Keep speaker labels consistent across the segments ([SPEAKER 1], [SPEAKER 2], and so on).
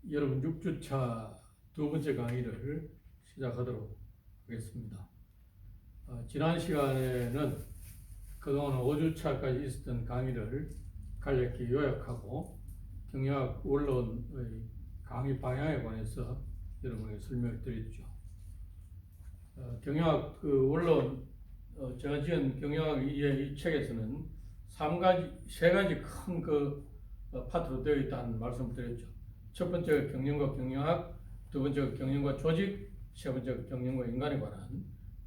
[SPEAKER 1] 여러분 6주차 두 번째 강의를 시작하도록 하겠습니다. 지난 시간에는 그동안 5주차까지 있었던 강의를 간략히 요약하고 경영학 원론의 강의 방향에 관해서 여러분에게 설명을 드렸죠. 경영학 원론, 제가 지은 경영학의 이 책에서는 세 가지 큰 파트로 되어 있다는 말씀을 드렸죠. 첫 번째가 경영과 경영학, 두 번째가 경영과 조직, 세 번째가 경영과 인간에 관한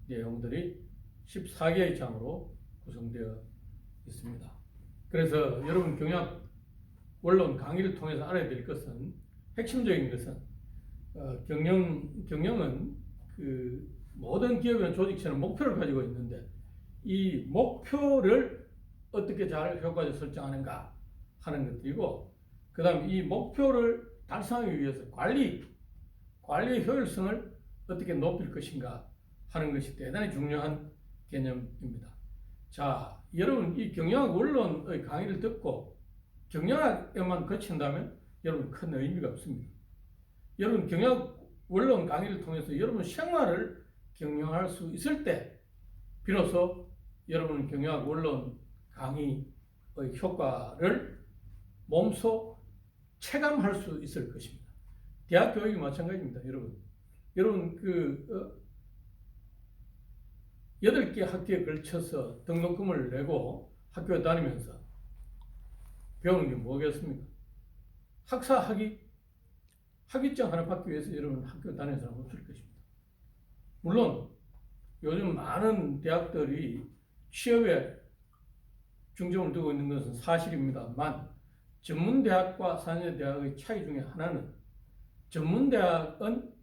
[SPEAKER 1] 내용들이 14개의 장으로 구성되어 있습니다. 그래서 여러분 경영학 원론 강의를 통해서 알아야 될 것은, 핵심적인 것은 경영은 모든 기업이나 조직체는 목표를 가지고 있는데 이 목표를 어떻게 잘 효과적으로 설정하는가 하는 것들이고, 그 다음에 이 목표를 달성하기 위해서 관리의 효율성을 어떻게 높일 것인가 하는 것이 대단히 중요한 개념입니다. 자, 여러분 이 경영학 원론의 강의를 듣고 경영학에만 그친다면 여러분 큰 의미가 없습니다. 여러분 경영학 원론 강의를 통해서 여러분 생활을 경영할 수 있을 때 비로소 여러분은 경영학 원론 강의의 효과를 몸소 체감할 수 있을 것입니다. 대학 교육이 마찬가지입니다. 여러분 8개 학기에 걸쳐서 등록금을 내고 학교에 다니면서 배우는 게 뭐겠습니까? 학위증 하나 받기 위해서 여러분 학교 다니는 사람 없을 것입니다. 물론 요즘 많은 대학들이 취업에 중점을 두고 있는 것은 사실입니다만, 전문대학과 4년제 대학의 차이 중에 하나는, 전문대학은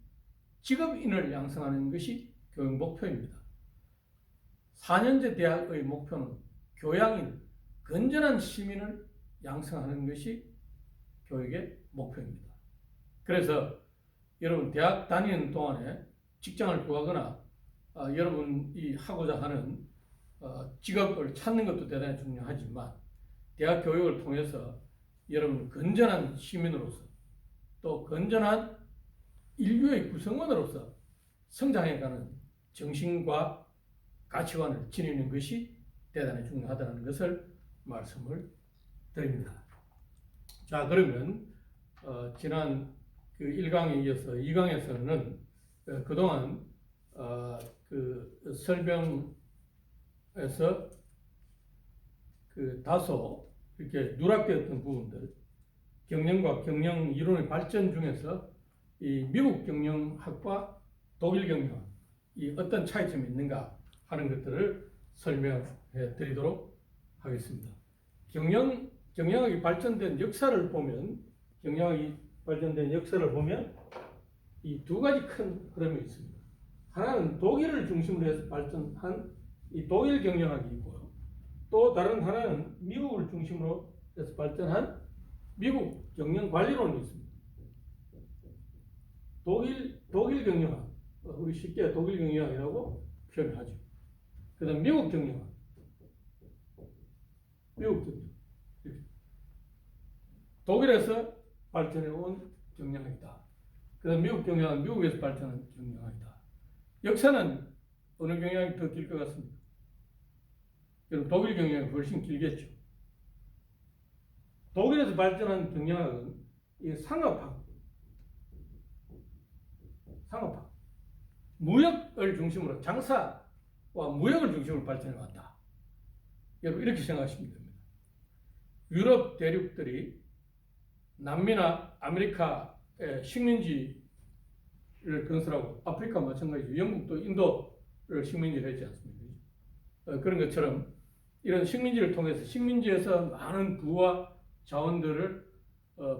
[SPEAKER 1] 직업인을 양성하는 것이 교육 목표입니다. 4년제 대학의 목표는 교양인, 건전한 시민을 양성하는 것이 교육의 목표입니다. 그래서 여러분 대학 다니는 동안에 직장을 구하거나 여러분이 하고자 하는 직업을 찾는 것도 대단히 중요하지만, 대학 교육을 통해서 여러분 건전한 시민으로서 또 건전한 인류의 구성원으로서 성장해가는 정신과 가치관을 지니는 것이 대단히 중요하다는 것을 말씀을 드립니다. 자, 그러면 지난 1강에 이어서 2강에서는 그동안 설명에서 다소 이렇게 누락되었던 부분들, 경영과 경영 이론의 발전 중에서 이 미국 경영학과 독일 경영학, 이 어떤 차이점이 있는가 하는 것들을 설명해 드리도록 하겠습니다. 경영학이 발전된 역사를 보면, 이 두 가지 큰 흐름이 있습니다. 하나는 독일을 중심으로 해서 발전한 이 독일 경영학이 있고요. 또 다른 하나는 미국을 중심으로 해서 발전한 미국 경영관리론이 있습니다. 독일 경영학, 우리 쉽게 독일 경영학이라고 표현하죠. 그 다음 미국 경영학. 독일에서 발전해 온 경영학이다. 그 다음 미국 경영학은 미국에서 발전한 경영학이다. 역사는 어느 경영학이 더 길 것 같습니까? 여러분 독일 경영학이 훨씬 길겠죠. 독일에서 발전한 경영학은 이 상업학, 무역을 중심으로, 장사와 무역을 중심으로 발전해 왔다. 여러분 이렇게 생각하시면 됩니다. 유럽 대륙들이 남미나 아메리카의 식민지를 건설하고, 아프리카 마찬가지죠. 영국도 인도를 식민지를 했지 않습니까? 그런 것처럼 이런 식민지를 통해서 식민지에서 많은 부와 자원들을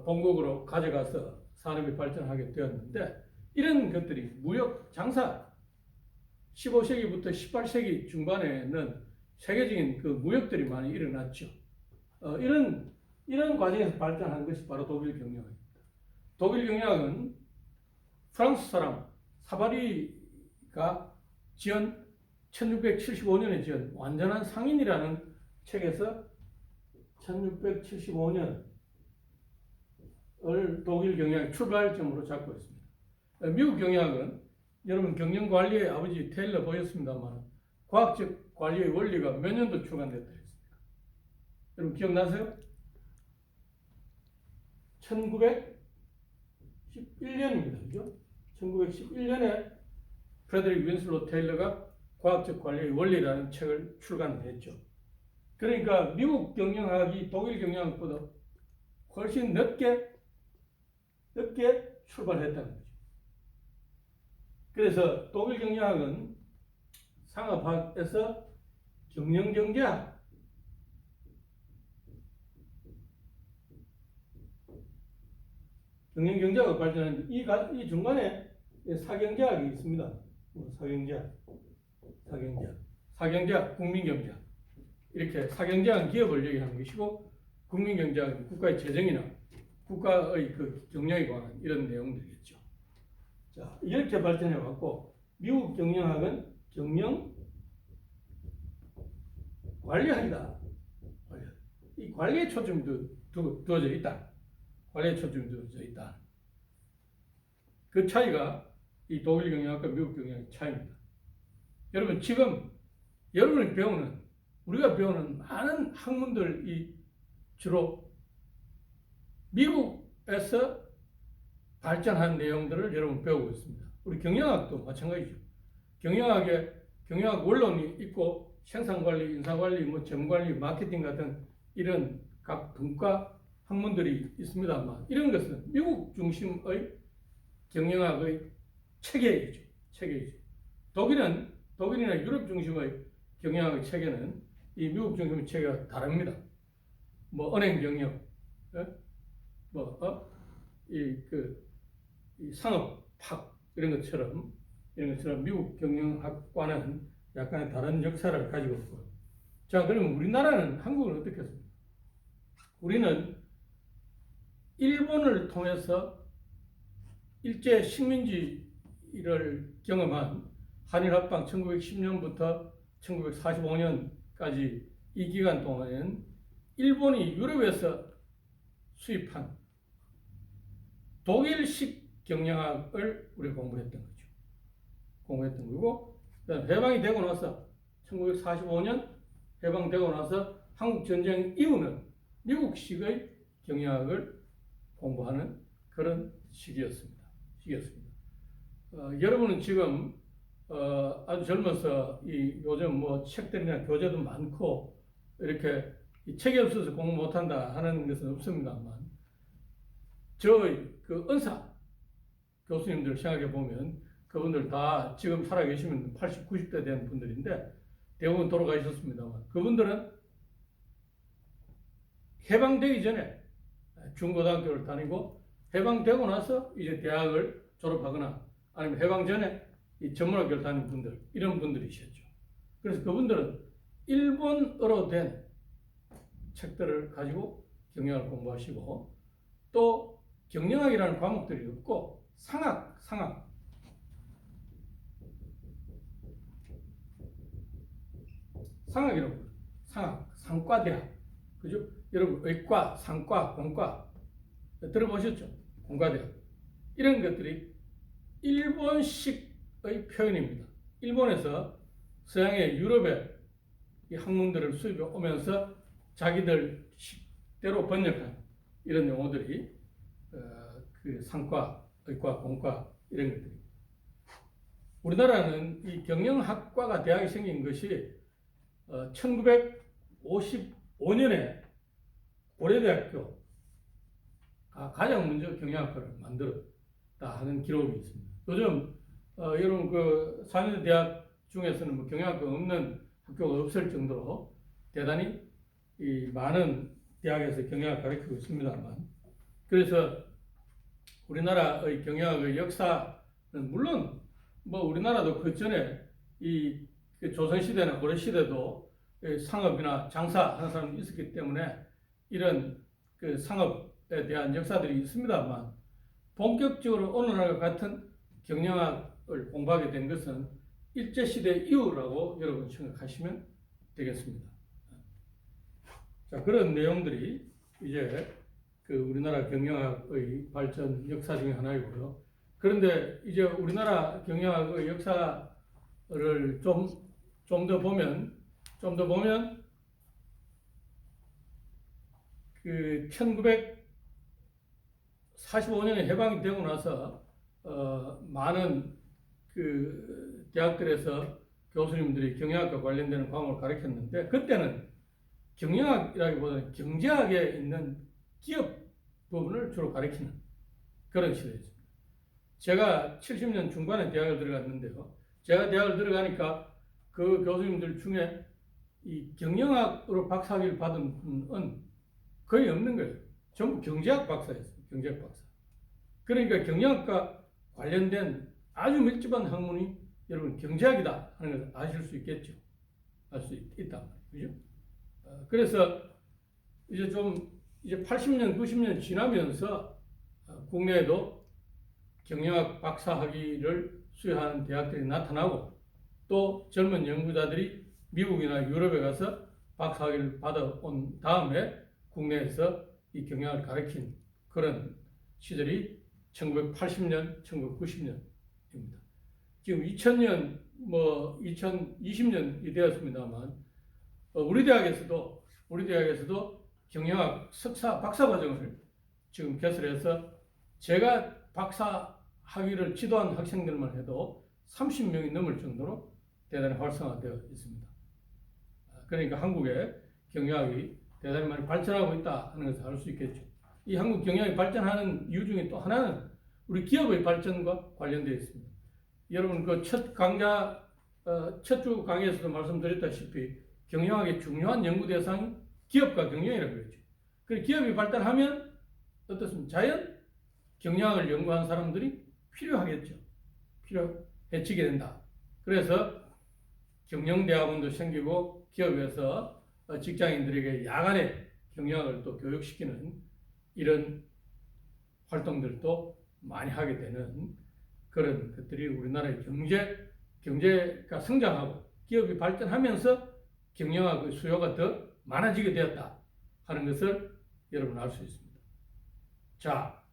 [SPEAKER 1] 본국으로 가져가서 산업이 발전하게 되었는데, 이런 것들이 무역, 장사, 15세기부터 18세기 중반에는 세계적인 무역들이 많이 일어났죠. 이런 과정에서 발전한 것이 바로 독일 경영학입니다. 독일 경영학은 프랑스 사람 사바리가 지은 1675년에 지은 완전한 상인이라는 책에서 1675년에 독일 경영학 출발점으로 잡고 있습니다. 미국 경영학은 여러분 경영관리의 아버지 테일러 보셨습니다만 과학적 관리의 원리가 몇 년도 출간됐다 했습니까? 여러분 기억나세요? 1911년입니다. 그죠? 1911년에 프레드릭 윈슬로 테일러가 과학적 관리의 원리라는 책을 출간했죠. 그러니까 미국 경영학이 독일 경영학보다 훨씬 늦게 출발했다는 거죠. 그래서 독일 경영학은 상업학에서 경영경제학, 경영경제학을 발전했는데 이 중간에 사경제학이 있습니다. 사경제학, 국민경제학. 이렇게 사경제학은 기업을 얘기하는 것이고 국민경제학은 국가의 재정이나 국가의 그 경영에 관한 이런 내용들이겠죠. 자, 이렇게 발전해 왔고 미국 경영학은 경영 관리학이다. 이 관리에 초점이 두어져 있다. 관리에 초점이 두어져 있다. 그 차이가 이 독일 경영학과 미국 경영학의 차이입니다. 여러분 지금 여러분이 배우는 우리가 배우는 많은 학문들이 주로 미국에서 발전한 내용들을 여러분 배우고 있습니다. 우리 경영학도 마찬가지죠. 경영학 원론이 있고 생산관리, 인사관리, 재무관리, 마케팅 같은 이런 각 분과 학문들이 있습니다만 이런 것은 미국 중심의 경영학의 체계이죠. 독일이나 유럽 중심의 경영학의 체계는 이 미국 중심의 체계가 다릅니다. 은행 경영, 이 상업학 이런 것처럼 미국 경영학과는 약간의 다른 역사를 가지고 있고요. 자, 그러면 우리나라는 한국은 어떻게 했습니까? 우리는 일본을 통해서 일제 식민지를 경험한 한일합방 1910년부터 1945년까지 이 기간 동안에는 일본이 유럽에서 수입한 독일식 경영학을 우리가 공부했던 거고, 해방이 되고 나서 1945년 해방되고 나서 한국 전쟁 이후는 미국식의 경영학을 공부하는 그런 시기였습니다. 여러분은 지금 아주 젊어서 요즘 책들이나 교재도 많고 이렇게 책이 없어서 공부 못한다 하는 것은 없습니다만 저희 그 은사 교수님들 생각해 보면 그분들 다 지금 살아계시면 80, 90대 된 분들인데 대부분 돌아가셨습니다만 그분들은 해방되기 전에 중고등학교를 다니고 해방되고 나서 이제 대학을 졸업하거나 아니면 해방 전에 이 전문학교를 다니는 분들 이런 분들이셨죠. 그래서 그분들은 일본어로 된 책들을 가지고 경영학을 공부하시고 또 경영학이라는 과목들이 없고 상학이라고 불러요. 상과대학. 그죠? 여러분, 의과, 상과, 공과 들어보셨죠? 공과대학. 이런 것들이 일본식의 표현입니다. 일본에서 서양의 유럽의 이 학문들을 수입해 오면서 자기들 식대로 번역한 이런 용어들이 그 상과, 의과, 공과 이런 것들이. 우리나라는 이 경영학과가 대학이 생긴 것이 1955년에 고려대학교가 가장 먼저 경영학과를 만들었다 하는 기록이 있습니다. 요즘 여러분 그 4년제 대학 중에서는 경영학과 없는 학교가 없을 정도로 대단히 이 많은 대학에서 경영학 가르치고 있습니다만 그래서 우리나라의 경영학의 역사는 물론 우리나라도 그 전에 이 조선시대나 고려시대도 상업이나 장사하는 사람이 있었기 때문에 이런 그 상업에 대한 역사들이 있습니다만 본격적으로 오늘날과 같은 경영학을 공부하게 된 것은 일제시대 이후라고 여러분 생각하시면 되겠습니다. 자, 그런 내용들이 이제 그 우리나라 경영학의 발전 역사 중에 하나이고요. 그런데 이제 우리나라 경영학의 역사를 좀 더 보면 그 1945년에 해방이 되고 나서 많은 그 대학들에서 교수님들이 경영학과 관련되는 과목을 가르쳤는데, 그때는 경영학이라기보다는 경제학에 있는 기업 부분을 주로 가르치는 그런 시대였습니다. 제가 70년 중반에 대학을 들어갔는데요. 제가 대학을 들어가니까 그 교수님들 중에 이 경영학으로 박사학위를 받은 분은 거의 없는 거예요. 전부 경제학 박사였어요. 경제학 박사. 그러니까 경영학과 관련된 아주 밀집한 학문이 여러분 경제학이다 하는 것을 아실 수 있겠죠. 알 수 있단 말이죠. 그래서 이제 80년, 90년 지나면서 국내에도 경영학 박사학위를 수여하는 대학들이 나타나고, 또 젊은 연구자들이 미국이나 유럽에 가서 박사학위를 받아온 다음에 국내에서 이 경영학을 가르친 그런 시절이 1980년, 1990년입니다. 지금 2000년, 2020년이 되었습니다만, 우리 대학에서도 경영학 석사, 박사 과정을 지금 개설해서 제가 박사 학위를 지도한 학생들만 해도 30명이 넘을 정도로 대단히 활성화되어 있습니다. 그러니까 한국의 경영학이 대단히 많이 발전하고 있다 하는 것을 알 수 있겠죠. 이 한국 경영학이 발전하는 이유 중에 또 하나는 우리 기업의 발전과 관련되어 있습니다. 여러분 그 첫 주 강의에서도 말씀드렸다시피 경영학의 중요한 연구 대상이 기업과 경영이라고 그랬죠. 그리고 기업이 발달하면 어떻습니까? 자연 경영학을 연구한 사람들이 필요하겠죠. 필요해지게 된다. 그래서 경영대학원도 생기고 기업에서 직장인들에게 야간에 경영학을 또 교육시키는 이런 활동들도 많이 하게 되는 그런 것들이 우리나라의 경제가 성장하고 기업이 발전하면서 경영학의 수요가 더 많아지게 되었다 하는 것을 여러분 알 수 있습니다. 자,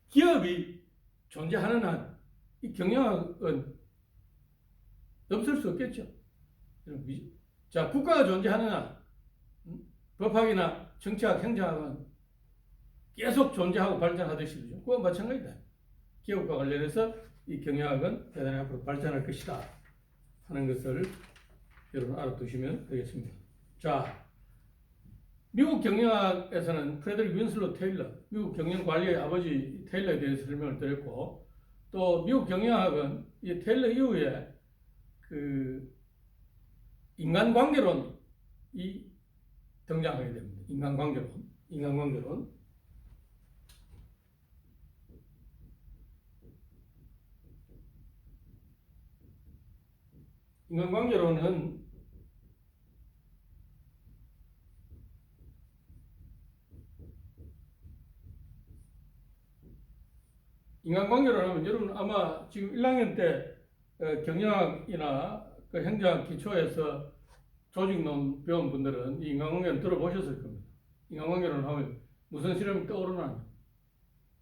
[SPEAKER 1] 기업이 존재하는 한 이 경영학은 없을 수 없겠죠. 자, 국가가 존재하는 한 법학이나 정치학, 행정학은 계속 존재하고 발전하듯이 그와 마찬가지다. 기업과 관련해서 이 경영학은 대단히 앞으로 발전할 것이다 하는 것을 여러분 알아두시면 되겠습니다. 자, 미국 경영학에서는 프레드릭 윈슬로 테일러, 미국 경영관리의 아버지 테일러에 대해서 설명을 드렸고, 또 미국 경영학은 이 테일러 이후에 그 인간관계론이 등장하게 됩니다. 인간관계론. 인간관계론은 하면 여러분 아마 지금 1학년 때 경영학이나 그 행정학 기초에서 조직론 배운 분들은 이 인간관계론 들어보셨을 겁니다. 인간관계론 하면 무슨 실험이 떠오르나요?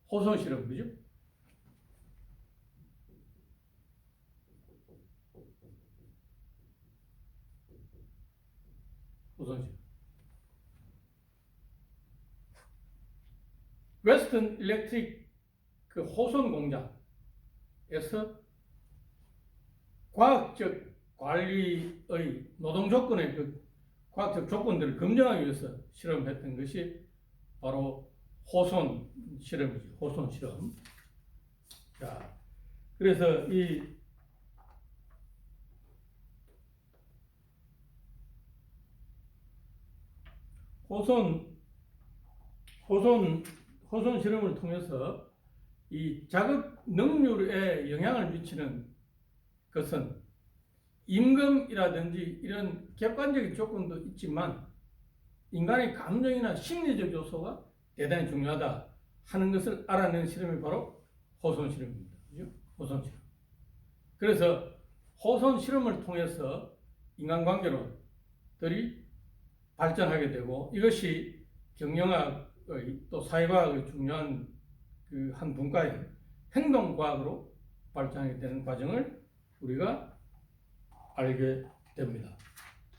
[SPEAKER 1] 호소 실험, 그죠? 호소 실험. 웨스턴 일렉트릭 그 호선 공장에서 과학적 관리의 노동 조건의 그 과학적 조건들을 검증하기 위해서 실험했던 것이 바로 호손 실험이죠. 호손 실험. 자, 그래서 이 호손 실험을 통해서 이 작업 능률에 영향을 미치는 것은 임금이라든지 이런 객관적인 조건도 있지만 인간의 감정이나 심리적 요소가 대단히 중요하다 하는 것을 알아낸 실험이 바로 호손 실험입니다. 그죠? 호손 실험. 그래서 호손 실험을 통해서 인간관계론들이 발전하게 되고, 이것이 경영학의 또 사회과학의 중요한 그 한 분과인 행동과학으로 발전하게 되는 과정을 우리가 알게 됩니다.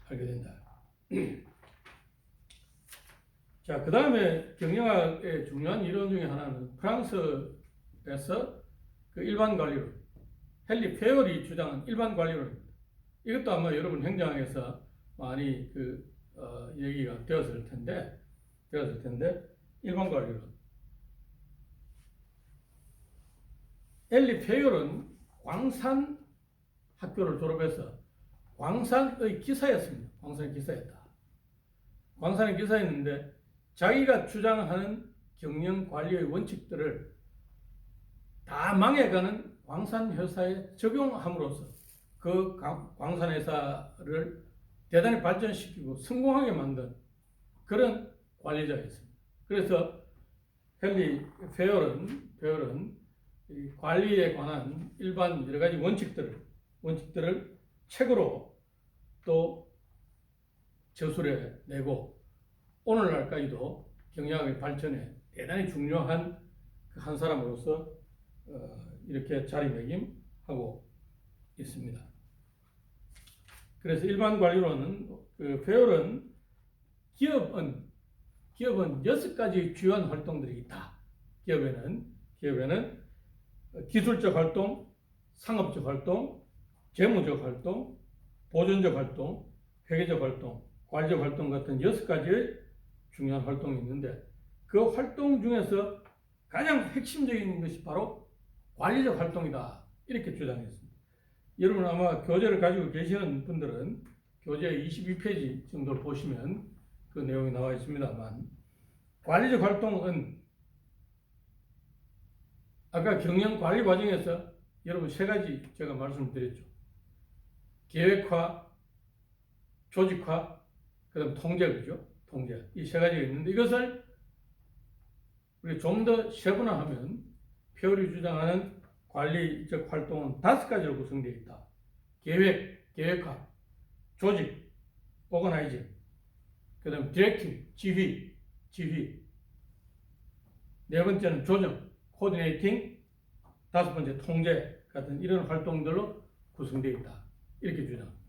[SPEAKER 1] 알게 된다. 자, 그 다음에 경영학의 중요한 이론 중에 하나는 프랑스에서 그 일반 관리론, 헨리 페어리 주장한 일반 관리론입니다. 이것도 아마 여러분 행정학에서 많이 얘기가 되었을 텐데, 일반 관리론. 헨리 페어는 광산 학교를 졸업해서 광산의 기사였습니다. 광산의 기사였다. 광산의 기사였는데 자기가 주장하는 경영 관리의 원칙들을 다 망해가는 광산 회사에 적용함으로써 그 광산 회사를 대단히 발전시키고 성공하게 만든 그런 관리자였습니다. 그래서 헨리 페어는 이 관리에 관한 일반 여러 가지 원칙들을 책으로 또 저술해 내고 오늘날까지도 경영학의 발전에 대단히 중요한 한 사람으로서 이렇게 자리매김하고 있습니다. 그래서 일반 관리론은 페어는 기업은 6가지 주요한 활동들이 있다. 기업에는 기술적 활동, 상업적 활동, 재무적 활동, 보존적 활동, 회계적 활동, 관리적 활동 같은 6가지의 중요한 활동이 있는데 그 활동 중에서 가장 핵심적인 것이 바로 관리적 활동이다. 이렇게 주장했습니다. 여러분 아마 교재를 가지고 계시는 분들은 교재 22페이지 정도를 보시면 그 내용이 나와 있습니다만 관리적 활동은 아까 경영 관리 과정에서 여러분 3가지 제가 말씀드렸죠. 계획화, 조직화, 그 다음 통제, 그죠? 통제. 이 3가지가 있는데 이것을 우리 좀 더 세분화하면 페어리 주장하는 관리적 활동은 5가지로 구성되어 있다. 계획화, 조직, 오거나이징, 그 다음 디렉팅, 지휘. 4번째는 조정, 코디네이팅, 5번째 통제 같은 이런 활동들로 구성되어 있다. 이렇게 주장합니다.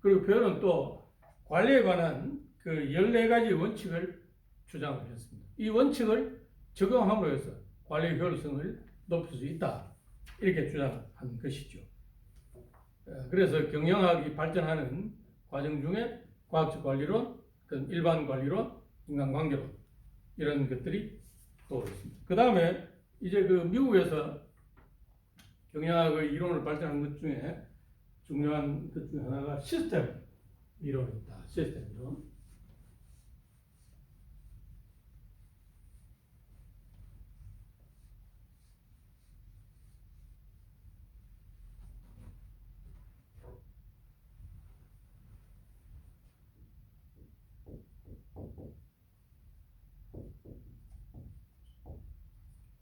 [SPEAKER 1] 그리고 페어는 또 관리에 관한 그 14가지 원칙을 주장을 했습니다. 이 원칙을 적용함으로 해서 관리 효율성을 높일 수 있다. 이렇게 주장한 것이죠. 그래서 경영학이 발전하는 과정 중에 과학적 관리론, 일반 관리론, 인간관계론 이런 것들이 또 있습니다. 그 다음에 이제 그 미국에서 경영학의 이론을 발전한 것 중에 중요한 것 중에 하나가 시스템 이론입니다. 시스템 이론.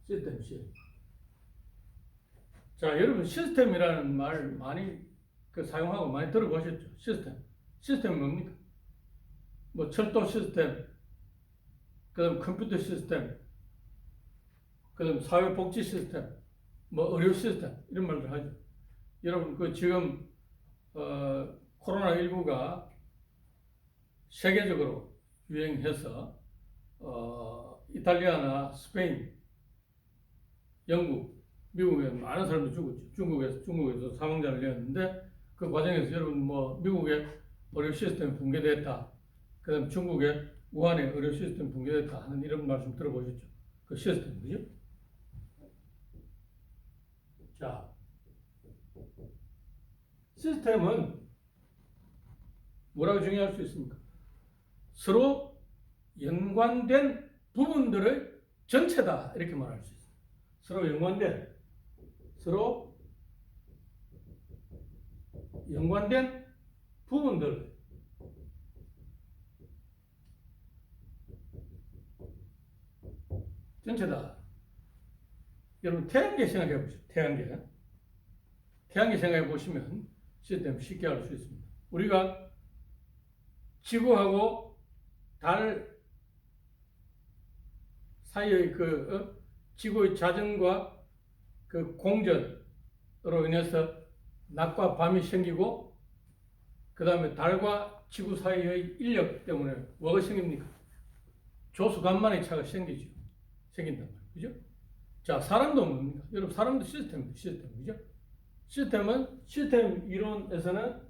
[SPEAKER 1] 시스템. 자, 여러분 시스템이라는 말 많이 사용하고 많이 들어보셨죠? 시스템은 뭡니까? 뭐 철도 시스템, 그다음 컴퓨터 시스템, 그다음 사회복지 시스템, 뭐 의료 시스템 이런 말들 하죠. 여러분 지금 코로나19가 세계적으로 유행해서 이탈리아나 스페인, 영국, 미국에 많은 사람들이 죽었죠. 중국에서 사망자를 내었는데 그 과정에서 여러분 뭐 미국의 의료 시스템이 붕괴됐다. 그다음 중국의 우한의 의료 시스템이 붕괴됐다 하는 이런 말씀 들어보셨죠? 그 시스템, 그죠? 자, 시스템은 뭐라고 정의할 수 있습니까? 서로 연관된 부분들의 전체다 이렇게 말할 수 있습니다. 서로 연관된 부분들 전체다. 여러분 태양계 생각해 보시죠. 태양계 생각해 보시면 시스템 쉽게 알 수 있습니다. 우리가 지구하고 달 사이의 그 지구의 자전과 그 공전으로 인해서 낮과 밤이 생기고, 그 다음에 달과 지구 사이의 인력 때문에 뭐가 생깁니까? 조수간만의 차가 생기죠. 생긴단 말이에요. 그죠? 자, 사람도 뭡니까? 여러분, 사람도 시스템입니다. 시스템. 그죠? 시스템 이론에서는,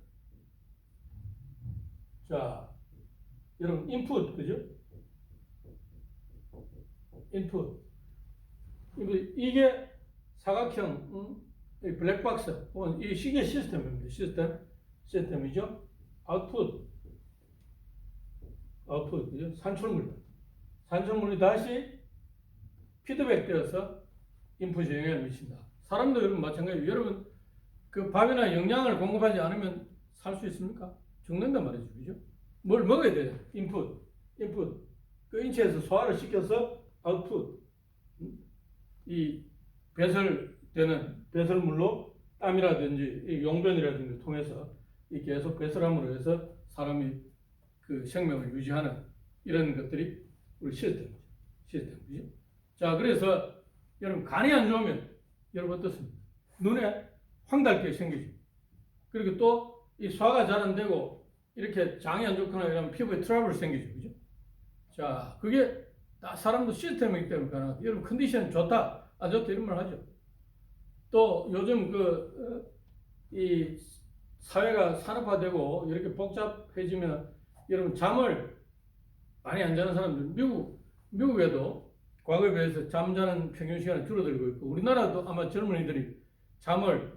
[SPEAKER 1] 자, 여러분, 인풋. 그죠? 인풋. 이게 사각형, 블랙박스, 이게 시스템입니다. 시스템이죠. 아웃풋, 그죠? 산출물이 다시 피드백 되어서 인풋에 영향을 미친다. 사람도 여러분 마찬가지예요. 여러분, 그 밥이나 영양을 공급하지 않으면 살 수 있습니까? 죽는단 말이죠. 그죠? 뭘 먹어야 돼요. 인풋. 그 인체에서 소화를 시켜서 아웃풋. 이 배설되는 배설물로 땀이라든지 용변이라든지 통해서 이 계속 배설함으로 해서 사람이 그 생명을 유지하는 이런 것들이 우리 시스템이죠. 그죠? 자, 그래서 여러분, 간이 안 좋으면 여러분 어떻습니까? 눈에 황달게 생기죠. 그리고 또 이 소화가 잘 안 되고 이렇게 장이 안 좋거나 이러면 피부에 트러블 생기죠. 그죠? 자, 그게 다 사람도 시스템이기 때문에 가능하다. 여러분, 컨디션 좋다, 안 좋다 이런 말 하죠. 또 요즘 이 사회가 산업화되고 이렇게 복잡해지면 여러분, 잠을 많이 안 자는 사람들, 미국에도 과거에 비해서 잠자는 평균 시간이 줄어들고 있고, 우리나라도 아마 젊은이들이 잠을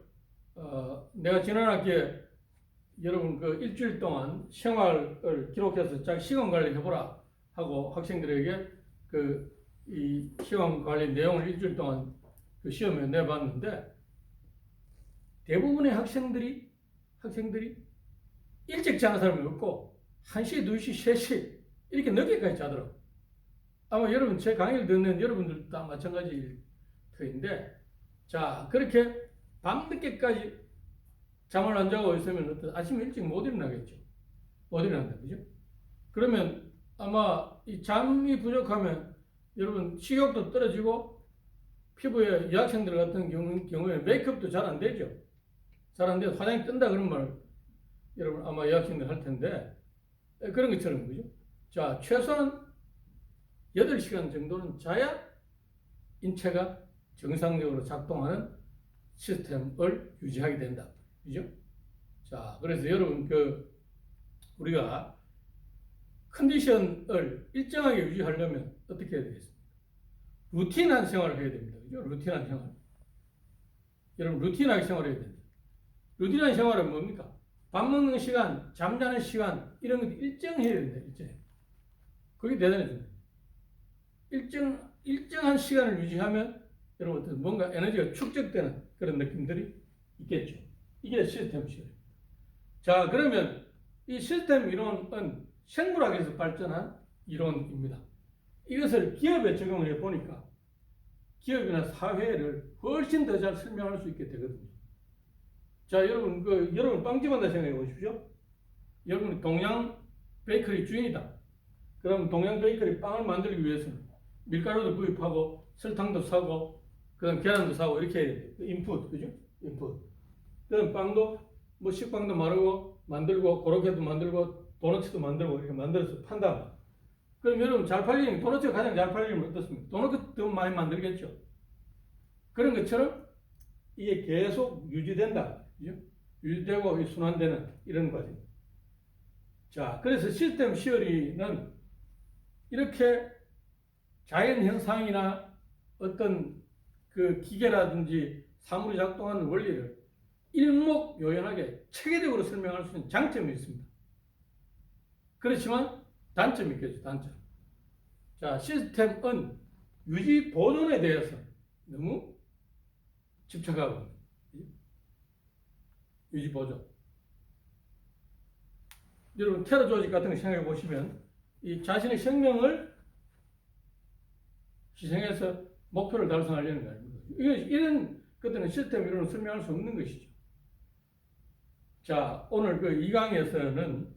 [SPEAKER 1] 내가 지난 학기에 여러분 그 일주일 동안 생활을 기록해서 자기 시간 관리 해보라 하고 학생들에게 이 시간 관리 내용을 일주일 동안 그 시험에 내봤는데, 대부분의 학생들이 일찍 자는 사람이 없고 1시, 2시, 3시 이렇게 늦게까지 자더라고요. 아마 여러분 제 강의를 듣는 여러분들도 다 마찬가지일 터인데, 자, 그렇게 밤늦게까지 잠을 안 자고 있으면 아침에 일찍 못 일어나겠죠. 못 일어난다. 그죠? 그러면 아마 이 잠이 부족하면 여러분 식욕도 떨어지고 피부에 여학생들 같은 경우에 메이크업도 잘 안 되죠. 잘 안 돼서 화장이 뜬다 그런 말 여러분 아마 여학생들 할 텐데, 그런 것처럼. 그죠? 자, 최소한 8시간 정도는 자야 인체가 정상적으로 작동하는 시스템을 유지하게 된다. 그죠? 자, 그래서 여러분 우리가 컨디션을 일정하게 유지하려면 어떻게 해야 되겠습니까? 루틴한 생활을 해야 됩니다. 그죠? 루틴한 생활. 여러분, 루틴하게 생활을 해야 됩니다. 루틴한 생활은 뭡니까? 밥 먹는 시간, 잠자는 시간, 이런 것도 일정해야 된다. 그게 대단히 중요해요. 일정한 시간을 유지하면 여러분 뭔가 에너지가 축적되는 그런 느낌들이 있겠죠. 이게 시스템 시스템. 자, 그러면 이 시스템 이론은 생물학에서 발전한 이론입니다. 이것을 기업에 적용을 해보니까 기업이나 사회를 훨씬 더 잘 설명할 수 있게 되거든요. 자, 여러분, 여러분 빵집 한다 생각해 보십시오. 여러분이 동양 베이커리 주인이다. 그럼 동양 베이커리 빵을 만들기 위해서는 밀가루도 구입하고 설탕도 사고 그다음 계란도 사고 이렇게 해야 돼요. 인풋, 그죠? 인풋. 그다음 빵도 뭐 식빵도 마르고 만들고 고로케도 만들고 도너츠도 만들고 이렇게 만들어서 판다. 그럼 여러분 잘 팔리는 도너츠가 가장 잘 팔리면 어떻습니까? 도너츠 더 많이 만들겠죠. 그런 것처럼 이게 계속 유지된다. 그죠? 유지되고 순환되는 이런 과정. 자, 그래서 시스템 시어리는 이렇게 자연 현상이나 어떤 그 기계라든지 사물이 작동하는 원리를 일목요연하게 체계적으로 설명할 수 있는 장점이 있습니다. 그렇지만 단점이 있겠죠. 단점. 자, 시스템은 유지 보존에 대해서 너무 집착하고 유지 보존. 여러분 테러 조직 같은 거 생각해 보시면 이 자신의 생명을 희생해서 목표를 달성하려는 거 아닙니까? 이런 것들은 시스템 이론으로 설명할 수 없는 것이죠. 자, 오늘 그 2강에서는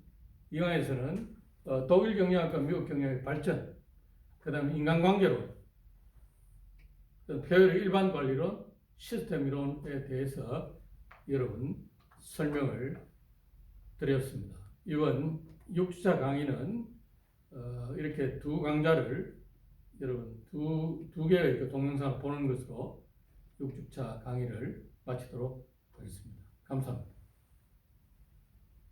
[SPEAKER 1] 독일 경영학과 미국 경영의 발전, 그 다음에 인간관계로 어떤 표현의 일반 관리론, 시스템 이론에 대해서 여러분 설명을 드렸습니다. 이번 6주차 강의는 이렇게 두 강좌를 여러분 두 개의 그 동영상을 보는 것으로 6주차 강의를 마치도록 하겠습니다. 감사합니다.